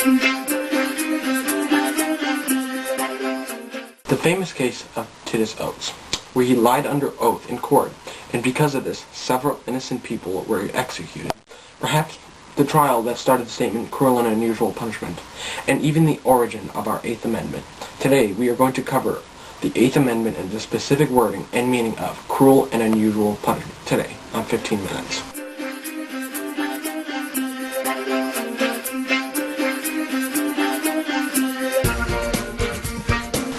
The famous case of Titus Oates, where he lied under oath in court, and because of this, several innocent people were executed. Perhaps the trial that started the statement, cruel and unusual punishment, and even the origin of our Eighth Amendment. Today, we are going to cover the Eighth Amendment and the specific wording and meaning of cruel and unusual punishment today on 15 Minutes.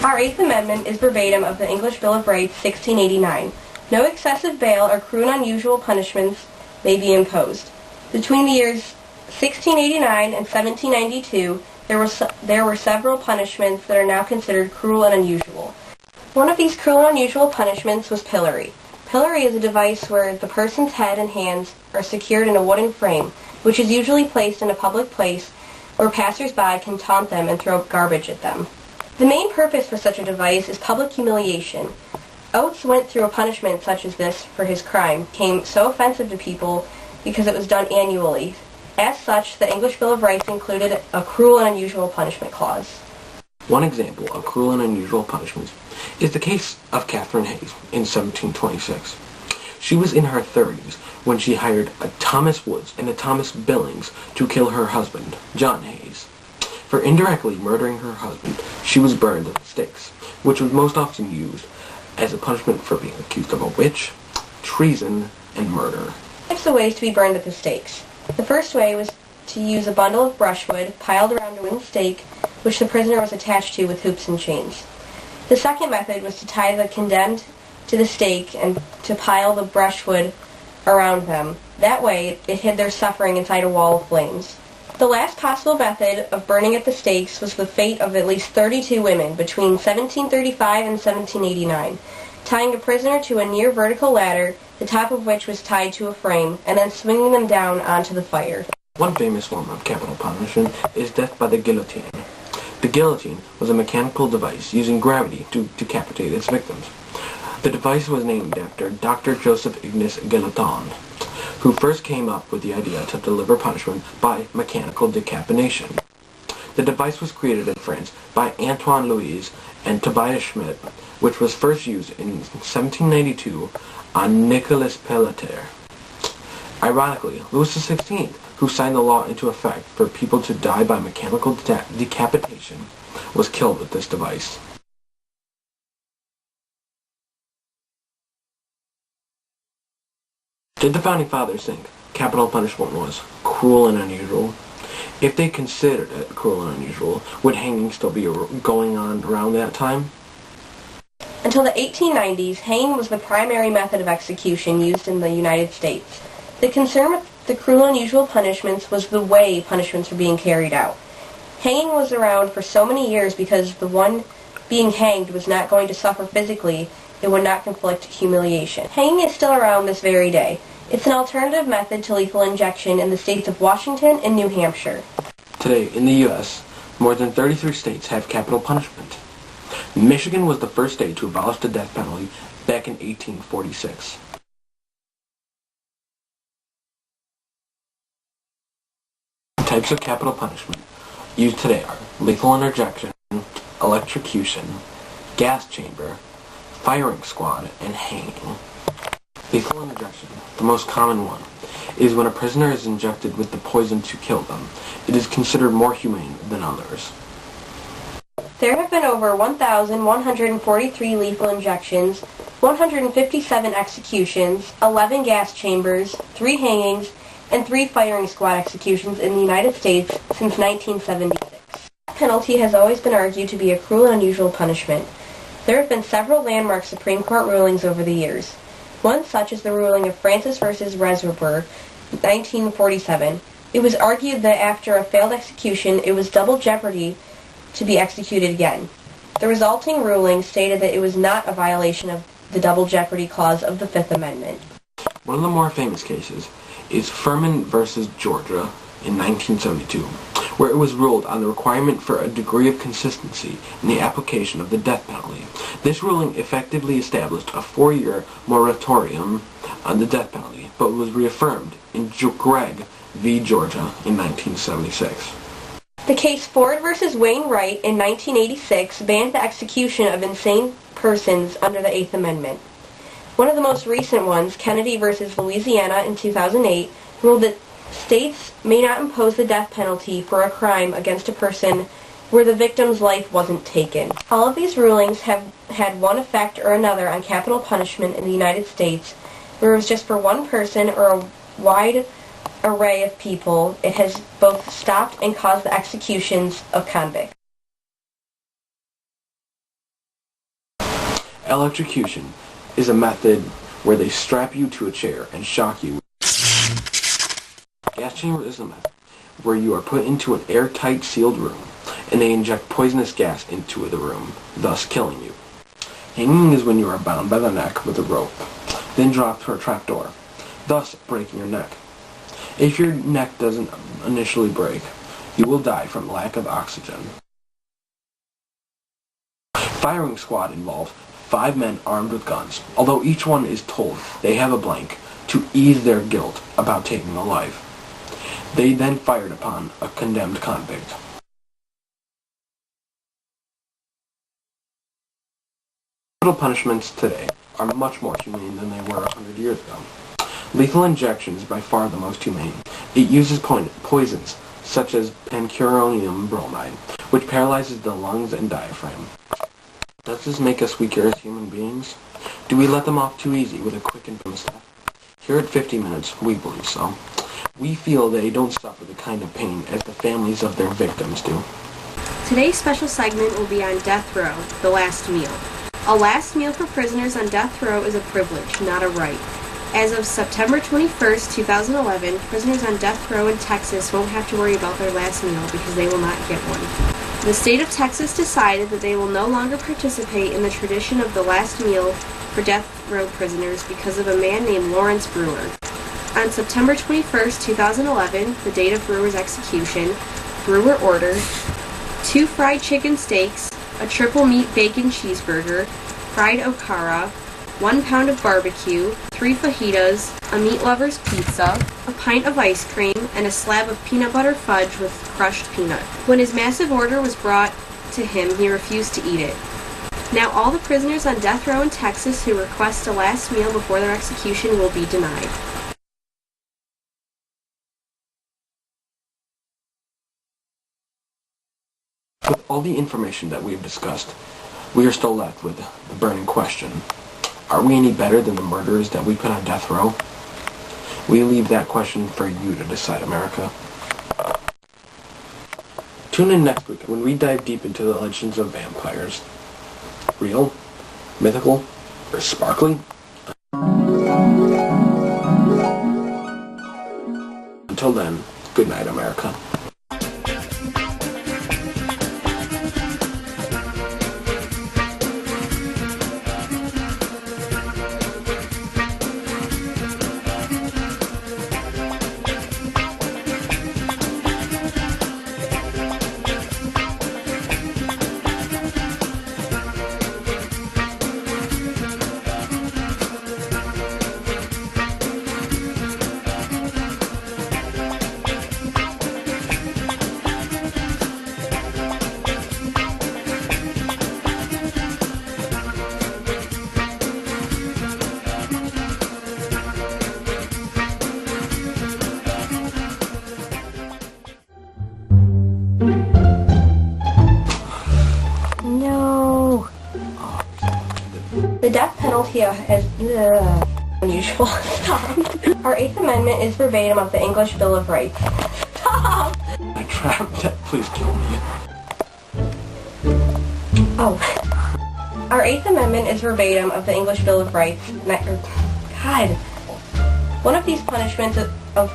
Our Eighth Amendment is verbatim of the English Bill of Rights, 1689. No excessive bail or cruel and unusual punishments may be imposed. Between the years 1689 and 1792, there were several punishments that are now considered cruel and unusual. One of these cruel and unusual punishments was pillory. Pillory is a device where the person's head and hands are secured in a wooden frame, which is usually placed in a public place where passers-by can taunt them and throw garbage at them. The main purpose for such a device is public humiliation. Oates went through a punishment such as this for his crime, became so offensive to people because it was done annually. As such, the English Bill of Rights included a cruel and unusual punishment clause. One example of cruel and unusual punishments is the case of Catherine Hayes in 1726. She was in her 30s when she hired a Thomas Woods and a Thomas Billings to kill her husband, John Hayes. For indirectly murdering her husband, she was burned at the stakes, which was most often used as a punishment for being accused of a witch, treason, and murder. Types of ways to be burned at the stakes. The first way was to use a bundle of brushwood piled around a wooden stake, which the prisoner was attached to with hoops and chains. The second method was to tie the condemned to the stake and to pile the brushwood around them. That way, it hid their suffering inside a wall of flames. The last possible method of burning at the stakes was the fate of at least 32 women between 1735 and 1789, tying a prisoner to a near vertical ladder, the top of which was tied to a frame, and then swinging them down onto the fire. One famous form of capital punishment is death by the guillotine. The guillotine was a mechanical device using gravity to decapitate its victims. The device was named after Dr. Joseph Ignace Guillotin, who first came up with the idea to deliver punishment by mechanical decapitation. The device was created in France by Antoine Louis and Tobias Schmidt, which was first used in 1792 on Nicolas Pelletier. Ironically, Louis XVI, who signed the law into effect for people to die by mechanical decapitation, was killed with this device. Did the Founding Fathers think capital punishment was cruel and unusual? If they considered it cruel and unusual, would hanging still be going on around that time? Until the 1890s, hanging was the primary method of execution used in the United States. The concern with the cruel and unusual punishments was the way punishments were being carried out. Hanging was around for so many years because the one being hanged was not going to suffer physically. It would not inflict humiliation. Hanging is still around this very day. It's an alternative method to lethal injection in the states of Washington and New Hampshire. Today, in the U.S., more than 33 states have capital punishment. Michigan was the first state to abolish the death penalty back in 1846. Types of capital punishment used today are lethal injection, electrocution, gas chamber, firing squad, and hanging. Lethal injection, the most common one, is when a prisoner is injected with the poison to kill them. It is considered more humane than others. There have been over 1,143 lethal injections, 157 executions, 11 gas chambers, 3 hangings, and 3 firing squad executions in the United States since 1976. The penalty has always been argued to be a cruel and unusual punishment. There have been several landmark Supreme Court rulings over the years. One such is the ruling of Francis v. Reservoir, 1947. It was argued that after a failed execution, it was double jeopardy to be executed again. The resulting ruling stated that it was not a violation of the double jeopardy clause of the Fifth Amendment. One of the more famous cases is Furman v. Georgia in 1972, where it was ruled on the requirement for a degree of consistency in the application of the death penalty. This ruling effectively established a 4-year moratorium on the death penalty, but was reaffirmed in Gregg v. Georgia in 1976. The case Ford versus Wainwright in 1986 banned the execution of insane persons under the Eighth Amendment. One of the most recent ones, Kennedy versus Louisiana in 2008, ruled that states may not impose the death penalty for a crime against a person where the victim's life wasn't taken. All of these rulings have had one effect or another on capital punishment in the United States, where it was just for one person or a wide array of people. It has both stopped and caused the executions of convicts. Electrocution is a method where they strap you to a chair and shock you. Gas chamber is a method where you are put into an airtight sealed room and they inject poisonous gas into the room, thus killing you. Hanging is when you are bound by the neck with a rope, then dropped to a trapdoor, thus breaking your neck. If your neck doesn't initially break, you will die from lack of oxygen. Firing squad involves 5 men armed with guns, although each one is told they have a blank to ease their guilt about taking a life. They then fired upon a condemned convict. Capital punishments today are much more humane than they were 100 years ago. Lethal injection is by far the most humane. It uses poisons, such as pancuronium bromide, which paralyzes the lungs and diaphragm. Does this make us weaker as human beings? Do we let them off too easy with a quick and painless death? Here at 50 Minutes, we believe so. We feel they don't suffer the kind of pain as the families of their victims do. Today's special segment will be on death row, the last meal. A last meal for prisoners on death row is a privilege, not a right. As of September 21st, 2011, prisoners on death row in Texas won't have to worry about their last meal because they will not get one. The state of Texas decided that they will no longer participate in the tradition of the last meal for death row prisoners because of a man named Lawrence Brewer. On September 21st, 2011, the date of Brewer's execution, Brewer ordered 2 fried chicken steaks, a triple meat bacon cheeseburger, fried okara, 1 pound of barbecue, 3 fajitas, a meat lover's pizza, a pint of ice cream, and a slab of peanut butter fudge with crushed peanut. When his massive order was brought to him, he refused to eat it. Now all the prisoners on death row in Texas who request a last meal before their execution will be denied. With all the information that we've discussed, we are still left with the burning question. Are we any better than the murderers that we put on death row? We leave that question for you to decide, America. Tune in next week when we dive deep into the legends of vampires. Real, mythical, or sparkling? Until then, good night, America. The death penalty is unusual. Stop. Our Eighth Amendment is verbatim of the English Bill of Rights. Stop! I trapped that. Please kill me. Oh. Our Eighth Amendment is verbatim of the English Bill of Rights. God. One of these punishments of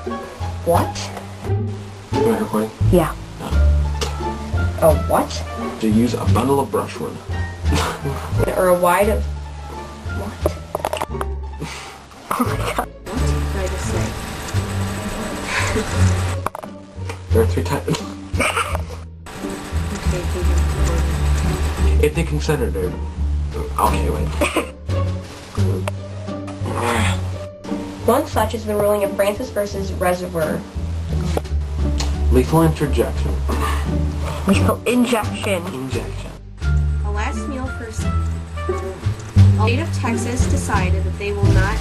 what? Am I recording? Yeah. No. Oh, what? To use a bundle of brushwood. Or a wide of... What? Oh my god. What did I just say? There are 3 times. Okay, thank you. If they considered it... Okay, wait. One such is the ruling of Francis versus Reservoir. Lethal interjection. We spell injection. Injection. A last meal for... The state of Texas decided that they will not